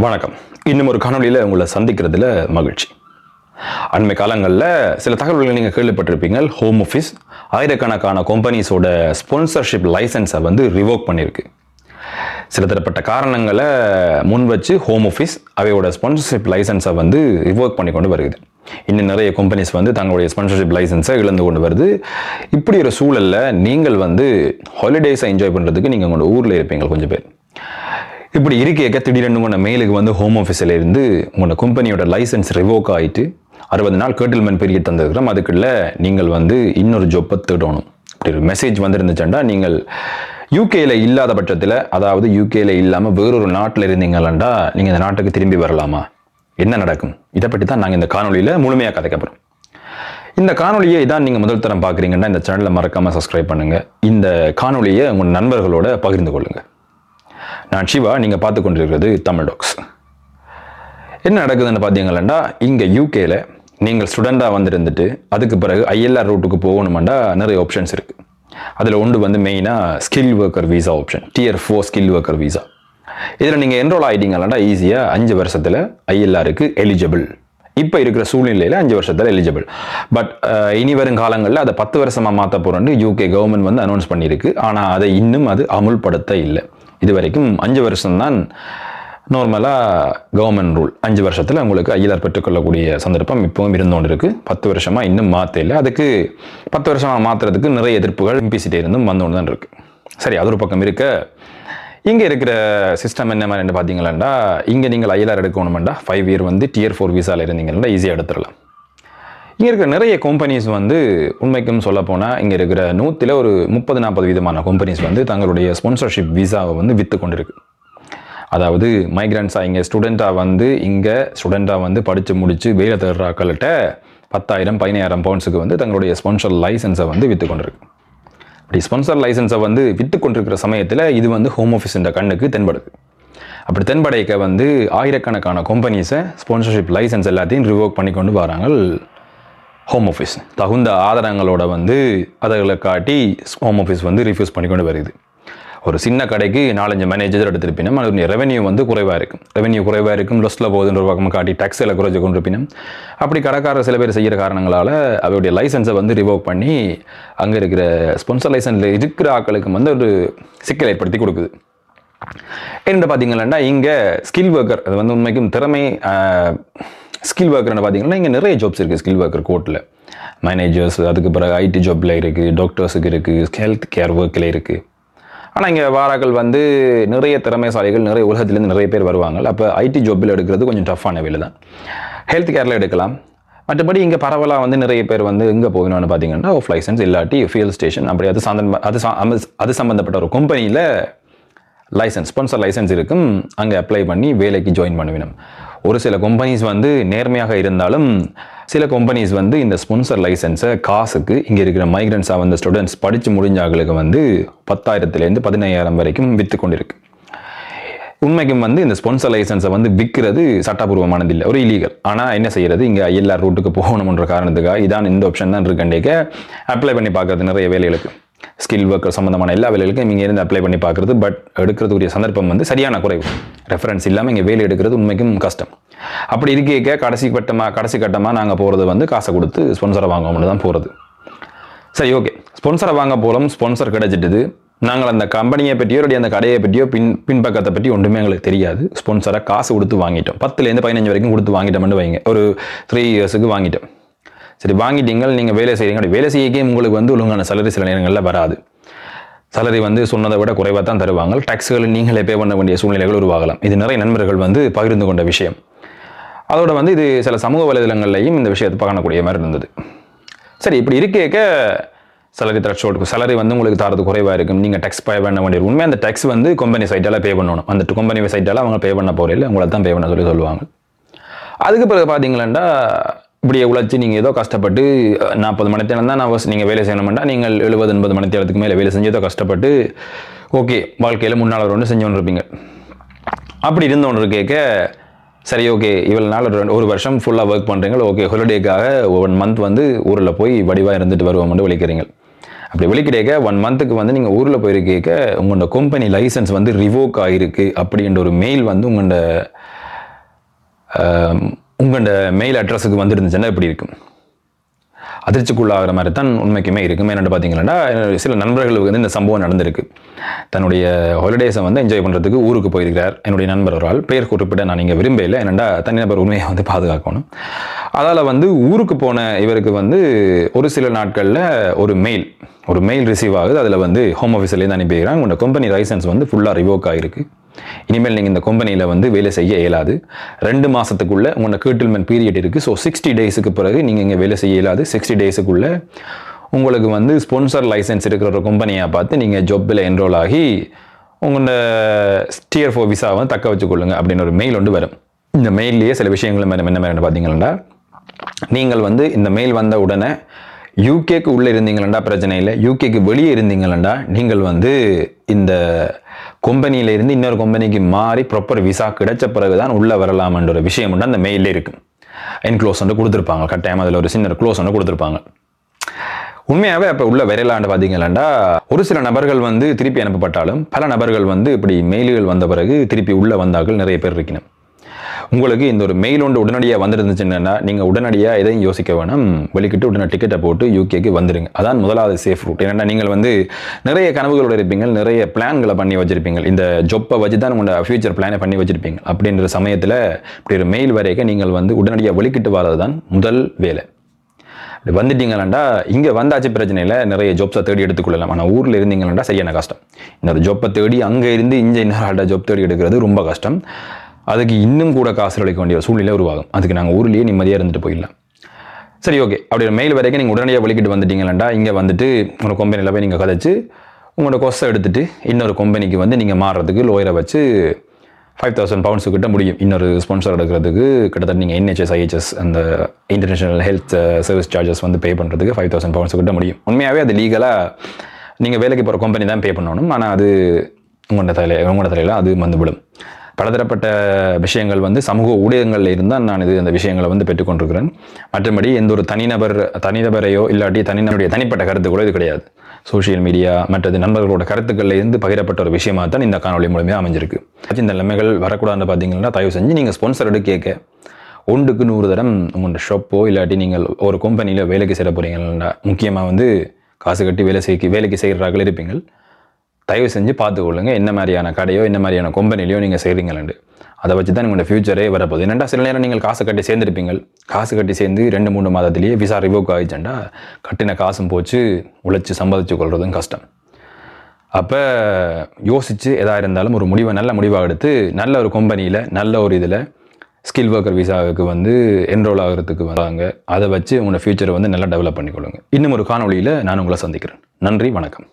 வணக்கம். இன்னும் ஒரு காணொலியில் உங்களை சந்திக்கிறதுல மகிழ்ச்சி. அண்மை காலங்களில் சில தகவல்களை நீங்கள் கேள்விப்பட்டிருப்பீங்க. ஹோம் ஆஃபீஸ் ஆயிரக்கணக்கான கம்பெனிஸோட ஸ்பான்சர்ஷிப் லைசன்ஸை ரிவோக் பண்ணியிருக்கு. சில தரப்பட்ட காரணங்களை முன் வச்சு ஹோம் ஆஃபீஸ் அவையோட ஸ்பான்சர்ஷிப் லைசன்ஸை ரிவோக் பண்ணி கொண்டு வருது. இன்னும் நிறைய கம்பெனிஸ் தங்களுடைய ஸ்பான்சர்ஷிப் லைசன்ஸை இழந்து கொண்டு வருது. இப்படி ஒரு சூழலில் நீங்கள் ஹாலிடேஸை என்ஜாய் பண்ணுறதுக்கு நீங்கள் உங்களோட ஊரில் இருப்பீங்க. கொஞ்சம் பேர் இப்படி இருக்க திடீரென்று உங்களோட மெயிலுக்கு ஹோம் ஆஃபீஸில் இருந்து உங்களோட கம்பெனியோட லைசன்ஸ் ரிவோக் ஆகிட்டு 60 நாள் கேட்டில்மெண்ட் பீரியட் தந்திருக்கிறோம். அதுக்குள்ள நீங்கள் இன்னொரு ஜொப்பை தேடணும். இப்படி ஒரு மெசேஜ் இருந்துச்சுன்னா நீங்கள் யூகேல இல்லாத பட்சத்தில், அதாவது யூகேல இல்லாமல் வேறொரு நாட்டில் இருந்தீங்களாண்டா நீங்கள் இந்த நாட்டுக்கு திரும்பி வரலாமா, என்ன நடக்கும், இதை பற்றி தான் நாங்கள் இந்த காணொலியில் முழுமையாக கதைக்கப்படுறோம். இந்த காணொலியை இதான் நீங்கள் முதல் தரம் பார்க்குறீங்கன்னா இந்த சேனலை மறக்காமல் சப்ஸ்கிரைப் பண்ணுங்கள். இந்த காணொலியை உங்கள் நண்பர்களோட பகிர்ந்து கொள்ளுங்கள். நான் சிவா, நீங்கள் பார்த்து கொண்டிருக்கிறது தமிழ் டாக்ஸ். என்ன நடக்குதுன்னு பார்த்தீங்கன்னா, இங்கே யூகேல நீங்கள் ஸ்டூடெண்டாக இருந்துட்டு அதுக்கு பிறகு ஐஎல்ஆர் ரூட்டுக்கு போகணுமெண்டா நிறைய ஆப்ஷன்ஸ் இருக்குது. அதில் ஒன்று மெயினாக skill worker visa option, Tier 4 skill worker visa. இதில் நீங்கள் என்ரோல் ஆகிட்டீங்களா ஈஸியாக 5 வருஷத்தில் ஐஎல்ஆருக்கு எலிஜிபிள். இப்போ இருக்கிற சூழ்நிலையில் 5 வருஷத்தில் எலிஜிபிள். பட் இனி வரும் காலங்களில் அதை 10 வருஷமாக மாற்ற போகிறோன்னு யூகே கவர்மெண்ட் அனௌன்ஸ் பண்ணியிருக்கு. ஆனால் அதை இன்னும் அது அமுல்படுத்த இல்லை. இது வரைக்கும் 5 வருஷம்தான் நார்மலாக கவர்மெண்ட் ரூல். 5 வருஷத்தில் உங்களுக்கு ஐஎல்ஆர் பெற்றுக்கொள்ளக்கூடிய சந்தர்ப்பம் இப்பவும் இருந்தோண்டு இருக்கு. 10 வருஷமாக இன்னும் மாற்ற இல்லை. அதுக்கு 10 வருஷமாக மாற்றுறதுக்கு நிறைய எதிர்ப்புகள் எம்பிசிட்டே இருந்தும் வந்தோண்டு தான் இருக்கு. சரி, அது ஒரு பக்கம் இருக்க, இங்கே இருக்கிற சிஸ்டம் என்ன மாதிரி பார்த்தீங்களா, இங்கே நீங்கள் ஐஎல்ஆர் எடுக்கணுமெண்டா 5 இயர் Tier 4 விசாவில் இருந்தீங்கன்னா ஈஸியாக எடுத்துடலாம். இங்கே இருக்கிற நிறைய கம்பெனிஸ் உண்மைக்கும் சொல்ல போனால் இங்கே இருக்கிற 100ல் ஒரு 30-40 விதமான கம்பெனிஸ் தங்களுடைய ஸ்பான்சர்ஷிப் விசாவை விற்று கொண்டு இருக்கு. அதாவது மைக்ரண்ட்ஸாக இங்கே ஸ்டூடெண்ட்டாக படித்து முடித்து வேலை தேடுறாக்கள்கிட்ட 10,000-15,000 பவுண்ட்ஸுக்கு தங்களுடைய ஸ்பான்சர் லைசன்ஸை விற்று கொண்டிருக்கு. அப்படி ஸ்பான்சர் லைசன்ஸை விற்று கொண்டிருக்கிற சமயத்தில் இது ஹோம் ஆஃபீஸின் கண்ணுக்கு தென்படுது. அப்படி தென்படைக்க ஆயிரக்கணக்கான கம்பெனிஸை ஸ்பான்சர்ஷிப் லைசன்ஸ் எல்லாத்தையும் ரிவோக் பண்ணி கொண்டு வராங்க ஹோம் ஆஃபீஸ். தகுந்த ஆதாரங்களோட அதை காட்டி ஹோம் ஆஃபீஸ் ரிஃப்யூஸ் பண்ணி கொண்டு வருது. ஒரு சின்ன கடைக்கு 4-5 மேனேஜர் எடுத்திருப்பினும் அதனுடைய ரெவன்யூ குறைவாக இருக்கும். லொஸ்ட்டில் போகுதுன்ற ஒரு பக்கம் காட்டி டேக்ஸில் குறைச்சி கொண்டிருப்பினும் அப்படி கடைக்காரர் சில பேர் செய்கிற காரணங்களால் அவருடைய லைசன்ஸை ரிவோக் பண்ணி அங்கே இருக்கிற ஸ்பான்சர் லைசன்ஸில் இருக்கிற ஆட்களுக்கு ஒரு சிக்கல் ஏற்படுத்தி கொடுக்குது. என்ன பார்த்தீங்கன்னா, இங்கே ஸ்கில் ஒர்க்கர், அது உண்மைக்கும் திறமை ஸ்கில் ஒர்க்கர்னு பார்த்தீங்கன்னா இங்கே நிறைய ஜாப்ஸ் இருக்குது. ஸ்கில் ஒர்க்கர் கோர்ட்டில் மேனேஜர்ஸ், அதுக்கு பிறகு ஐடி ஜாப்பில் இருக்குது, டாக்டர்ஸுக்கு இருக்குது, ஹெல்த் கேர் ஒர்க்கில் இருக்குது. ஆனால் இங்கே வாராக்கள் நிறைய திறமைசாலிகள் நிறைய உலகத்துலேருந்து நிறைய பேர் வருவாங்க. அப்போ ஐடி ஜாப்பில் எடுக்கிறது கொஞ்சம் டஃப்பான வேலை தான். ஹெல்த் கேரில் எடுக்கலாம். மற்றபடி இங்கே பரவலாக நிறைய பேர் எங்கே போகணும்னு பார்த்தீங்கன்னா ஆஃப் லைசன்ஸ் இல்லாட்டி ஃபீல்ட் ஸ்டேஷன், அப்படி அது சம்மந்தப்பட்ட ஒரு கம்பெனியில் லைசன்ஸ், ஸ்பான்சர் லைசன்ஸ் இருக்கும், அங்கே அப்ளை பண்ணி வேலைக்கு ஜாயின் பண்ணுவேணும். ஒரு சில கம்பெனிஸ் நேர்மையாக இருந்தாலும் சில கம்பெனிஸ் இந்த ஸ்பான்சர் லைசன்ஸை காசுக்கு இங்கே இருக்கிற மைக்ரண்ட்ஸாக ஸ்டூடெண்ட்ஸ் படித்து முடிஞ்சாங்களுக்கு 10,000-15,000 வரைக்கும் விற்று கொண்டிருக்கு. உண்மைக்கும் இந்த ஸ்பான்சர் லைசன்ஸை விற்கிறது சட்டப்பூர்வமானது இல்லை, ஒரு இல்லீகல். ஆனால் என்ன செய்யறது, இங்கே ஐஎல்ஆர் ரூட்டுக்கு போகணுன்ற காரணத்துக்காக இதான் இந்த ஆப்ஷன் தான் இருக்கண்டேக்க அப்ளை பண்ணி பார்க்கறது நிறைய வேலைகளுக்கு. ஸ்கில் ஒர்க்கர் சம்மந்தமான எல்லா வேலைகளுக்கும் இங்கே இருந்து அப்ளை பண்ணி பார்க்குறது. பட் எடுக்கிறதுக்குரிய சந்தர்ப்பம் சரியான குறைவு. ரெஃபரன்ஸ் இல்லாமல் இங்கே வேலை எடுக்கிறது உண்மைக்கும் கஷ்டம். அப்படி இருக்க கடைசி கட்டமாக நாங்கள் போகிறது காசை கொடுத்து ஸ்பான்சரை வாங்கணும்னு தான் போகிறது. சரி, ஓகே, ஸ்பான்சரை வாங்க போகிறோம், ஸ்பான்சர் கிடைச்சிட்டுது. நாங்கள் அந்த கம்பெனியை பற்றியோ அந்த கடையை பற்றியோ பின்பக்கத்தை பற்றி ஒன்றுமே எங்களுக்கு தெரியாது. ஸ்பான்சரை காசு கொடுத்து வாங்கிட்டோம். 10-15 வரைக்கும் கொடுத்து வாங்கிட்டோம்னு வைங்க. ஒரு 3 இயர்ஸுக்கு வாங்கிட்டோம். சரி, வாங்கிட்டீங்க, நீங்கள் வேலை செய்கிறீங்க. வேலை செய்யக்கே உங்களுக்கு ஒழுங்கான சேலரி சில நேரங்களில் வராது. சேலரி சொன்னதை விட குறைவாக தான் தருவாங்க. டேக்ஸ்கள் நீங்களே பே பண்ண வேண்டிய சூழ்நிலைகள் உருவாகலாம். இது நிறைய நண்பர்கள் பகிர்ந்து கொண்ட விஷயம். அதோட இது சில சமூக வலைதளங்கள்லையும் இந்த விஷயத்தை காணக்கூடிய மாதிரி இருந்தது. சரி, இப்படி இருக்க சேலரி த்ரெஷ்ஹோல்டுக்கு சேலரி உங்களுக்கு தரது குறைவாக இருக்கும். நீங்கள் டேக்ஸ் பே பண்ண வேண்டிய உண்மை, அந்த டேக்ஸ் கம்பெனி சைட்டால் பே பண்ணணும். அந்த கம்பெனி சைட்டால் அவங்க பே பண்ண போகிறதில்ல, உங்களை தான் பே பண்ண சொல்லுவாங்க. அதுக்கு பிறகு பார்த்தீங்களா, இப்படியே உழைச்சி நீங்கள் ஏதோ கஷ்டப்பட்டு 40 மணித்தேரம் தான் நீங்கள் வேலை செய்யணும்னா நீங்கள் 70-80 மணித்தேரத்துக்கு மேலே வேலை செஞ்சு ஏதோ கஷ்டப்பட்டு ஓகே வாழ்க்கையில் முன்னால் ஒன்று செஞ்சோன்னு இருப்பீங்க. அப்படி இருந்தோன்னு கேட்க, சரி ஓகே இவ்வளோ நாள் ஒரு வருஷம் ஃபுல்லாக ஒர்க் பண்ணுறீங்க, ஓகே ஹாலிடேக்காக 1 மந்த் ஊரில் போய் வடிவாக இருந்துட்டு வருவோம்னு விളിக்கிறீங்க. அப்படி வெளிக்கிட்டேக்க 1 மந்த்துக்கு நீங்கள் ஊரில் போயிருக்க உங்களோட கம்பெனி லைசன்ஸ் ரிவோக் ஆகிருக்கு அப்படின்ற ஒரு மெயில் உங்களோட உங்களோட மெயில் அட்ரஸுக்கு வந்துருந்துச்சுன்னா எப்படி இருக்கும்? அதிர்ச்சிக்குள்ளாகிற மாதிரி தான் உண்மைக்குமே இருக்கும். என்னென்னு பார்த்தீங்கன்னா, சில நண்பர்களுக்கு வந்து இந்த சம்பவம் நடந்திருக்கு. தன்னுடைய ஹாலிடேஸை வந்து என்ஜாய் பண்ணுறதுக்கு ஊருக்கு போயிருக்கிறார் என்னுடைய நண்பர் ஒரு ஆள். பெயர் குறிப்பிட நான் இங்கே விரும்பல, என்னென்னா தனிநபர் உண்மையை வந்து பாதுகாக்கணும். அதால் வந்து ஊருக்கு போன இவருக்கு வந்து ஒரு சில நாட்களில் ஒரு மெயில் ரிசீவ் ஆகுது. அதில் வந்து ஹோம் ஆஃபீஸ்லேருந்து அனுப்பிடுறாங்க, உங்களோட கம்பெனி லைசன்ஸ் வந்து ஃபுல்லாக ரிவோக் ஆகிருக்கு, இனிமேல் நீங்கள் இந்த கம்பெனியில் வந்து வேலை செய்ய இயலாது, 2 மாதத்துக்குள்ளே உங்களோட கர்ட்டில்மென்ட் பீரியட் இருக்குது. ஸோ 60 டேஸுக்கு பிறகு நீங்கள் இங்கே வேலை செய்ய இயலாது. 60 டேஸுக்குள்ளே உங்களுக்கு வந்து ஸ்பான்சர் லைசன்ஸ் இருக்கிற ஒரு கம்பெனியாக பார்த்து நீங்கள் ஜாப்பில் என்ரோல் ஆகி உங்களோட Tier 4 விசாவை தக்க வச்சுக்கொள்ளுங்க அப்படின்னு ஒரு மெயில் ஒன்று வரும். இந்த மெயிலேயே சில விஷயங்கள் என்ன மாதிரி பார்த்தீங்கன்னா, நீங்கள் வந்து இந்த மெயில் வந்த உடனே யூகேக்கு உள்ளே இருந்தீங்களா பிரச்சனை இல்லை, யூகேக்கு வெளியே இருந்தீங்களா நீங்கள் வந்து இந்த கம்பெனியிலேருந்து இன்னொரு கம்பெனிக்கு மாறி ப்ராப்பர் விசா கிடைச்ச பிறகு தான் உள்ளே வரலாம்ன்ற ஒரு விஷயம் உண்டு அந்த மெயிலே இருக்குது. என்க்ளோஸ் ஒன்று கொடுத்துருப்பாங்க, கட்டாயம் அதில் ஒரு சின்ன க்ளோஸ் ஒன்று கொடுத்துருப்பாங்க. உண்மையாகவே அப்போ உள்ள விரையலான்னு பார்த்தீங்களாண்டா, ஒரு சில நபர்கள் வந்து திருப்பி அனுப்பப்பட்டாலும் பல நபர்கள் வந்து இப்படி மெயில்கள் வந்த பிறகு திருப்பி உள்ளே வந்தார்கள் நிறைய பேர் இருக்கணும். உங்களுக்கு இந்த ஒரு மெயில் ஒன்று உடனடியாக வந்துருந்துச்சுன்னா நீங்கள் உடனடியாக எதையும் யோசிக்க வேணாம், வெளிக்கிட்டு உடனே டிக்கெட்டை போட்டு யூகேக்கு வந்துடுங்க. அதான் முதலாவது சேஃப் ரூட். ஏன்னா நீங்கள் வந்து நிறைய கனவுகளோடு இருப்பீங்க, நிறைய பிளான்களை பண்ணி வச்சுருப்பீங்க, இந்த ஜொப்பை வச்சு தான் உங்களோட ஃபியூச்சர் பிளானை பண்ணி வச்சுருப்பீங்க. அப்படின்ற சமயத்தில் இப்படி ஒரு மெயில் வரைக்கும் நீங்கள் வந்து உடனடியாக வெளிக்கிட்டு வரது தான் முதல் வேலை. இப்படி வந்துட்டீங்களாண்டா இங்கே வந்தாச்சு பிரச்சனை இல்லை, நிறைய ஜாப்ஸை தேடி எடுத்துக்கொள்ளலாம். ஆனால் ஊரில் இருந்தீங்களாண்டா சரியான கஷ்டம். இன்னொரு ஜாப்பை தேடி அங்கே இருந்து இன்னொரு ஆள்கிட்ட ஜாப் தேடி எடுக்கிறது ரொம்ப கஷ்டம். அதுக்கு இன்னும் கூட காசு அளிக்க வேண்டிய சூழ்நிலை உருவாகும். அதுக்கு நாங்கள் ஊர்லேயே நிம்மதியாக இருந்துட்டு போயிடலாம். சரி, ஓகே. அப்படி ஒரு மெயில் வரைக்கும் நீங்கள் உடனடியாக வெளிக்கிட்டு வந்துட்டீங்களாண்டா இங்கே வந்துட்டு உங்களோட கம்பெனியில் போய் நீங்கள் கதைச்சு உங்களோட கொஸ்ஸை எடுத்துகிட்டு இன்னொரு கம்பெனிக்கு வந்து நீங்கள் மாறுறதுக்கு லோயரை வச்சு 5,000 pounds கிட்ட முடியும். இன்னொரு ஸ்பான்சர் எடுக்கிறதுக்கு கிட்டத்தட்ட நீங்கள் NHS IHS அந்த இன்டர்நேஷனல் ஹெல்த் சர்வீஸ் சார்ஜஸ் வந்து பே பண்ணுறதுக்கு 5,000 pounds கிட்ட முடியும். உண்மையாகவே அது லீகலாக நீங்கள் வேலைக்கு போகிற கம்பெனி தான் பே பண்ணணும். ஆனால் அது உங்களோட தலையில் அது வந்து விடும். பலதரப்பட்ட விஷயங்கள் வந்து சமூக ஊடகங்களில் இருந்தால் நான் அந்த விஷயங்களை வந்து பெற்றுக்கொண்டிருக்கிறேன். மற்றபடி எந்த ஒரு தனிநபரையோ இல்லாட்டி தனிநபருடைய தனிப்பட்ட கருத்துக்களோ இது கிடையாது. சோஷியல் மீடியா மற்றது நண்பர்களோட கருத்துக்களில் இருந்து பகிரப்பட்ட ஒரு விஷயமாக தான் இந்த காணொலி மூலமே அமைஞ்சிருக்கு. இந்த நிலைமைகள் வரக்கூடாதுன்னு பார்த்தீங்கன்னா தயவு செஞ்சு நீங்கள் ஸ்பான்சர் கேட்க 1க்கு 100 தரம் உங்களோட ஷாப்போ இல்லாட்டி நீங்கள் ஒரு கம்பெனியில் வேலைக்கு செய்ய போகிறீங்கன்னா, முக்கியமாக வந்து காசு கட்டி வேலைக்கு செய்கிறார்கள் இருப்பீங்கள், தயவு செஞ்சு பார்த்துக்கொள்ளுங்க என்ன மாதிரியான கடையோ என்ன மாதிரியான கம்பெனிலையோ நீங்கள் செய்கிறீங்களாண்டு. அதை வச்சு தான் உங்களோட ஃபியூச்சரே வரப்போகுது. என்னென்னா சில நேரம் நீங்கள் காசு கட்டி சேர்ந்துருப்பீங்க, காசு கட்டி சேர்ந்து 2-3 மாதத்துலேயே விசா ரிவோக் ஆகிடுச்சுண்டா கட்டின காசும் போச்சு, உழைச்சி சம்பாதிச்சு கொள்றதும் கஷ்டம். அப்போ யோசித்து எதாக இருந்தாலும் ஒரு நல்ல முடிவாக எடுத்து நல்ல ஒரு கம்பெனியில் நல்ல ஒரு இதில் ஸ்கில் ஒர்க்கர் விசாவுக்கு வந்து என்ரோல் ஆகிறதுக்கு வராங்க. அதை வச்சு உங்களோட ஃபியூச்சரை வந்து நல்லா டெவலப் பண்ணிக்கொள்ளுங்க. இன்னும் ஒரு காணொலியில் நான் உங்களை சந்திக்கிறேன். நன்றி, வணக்கம்.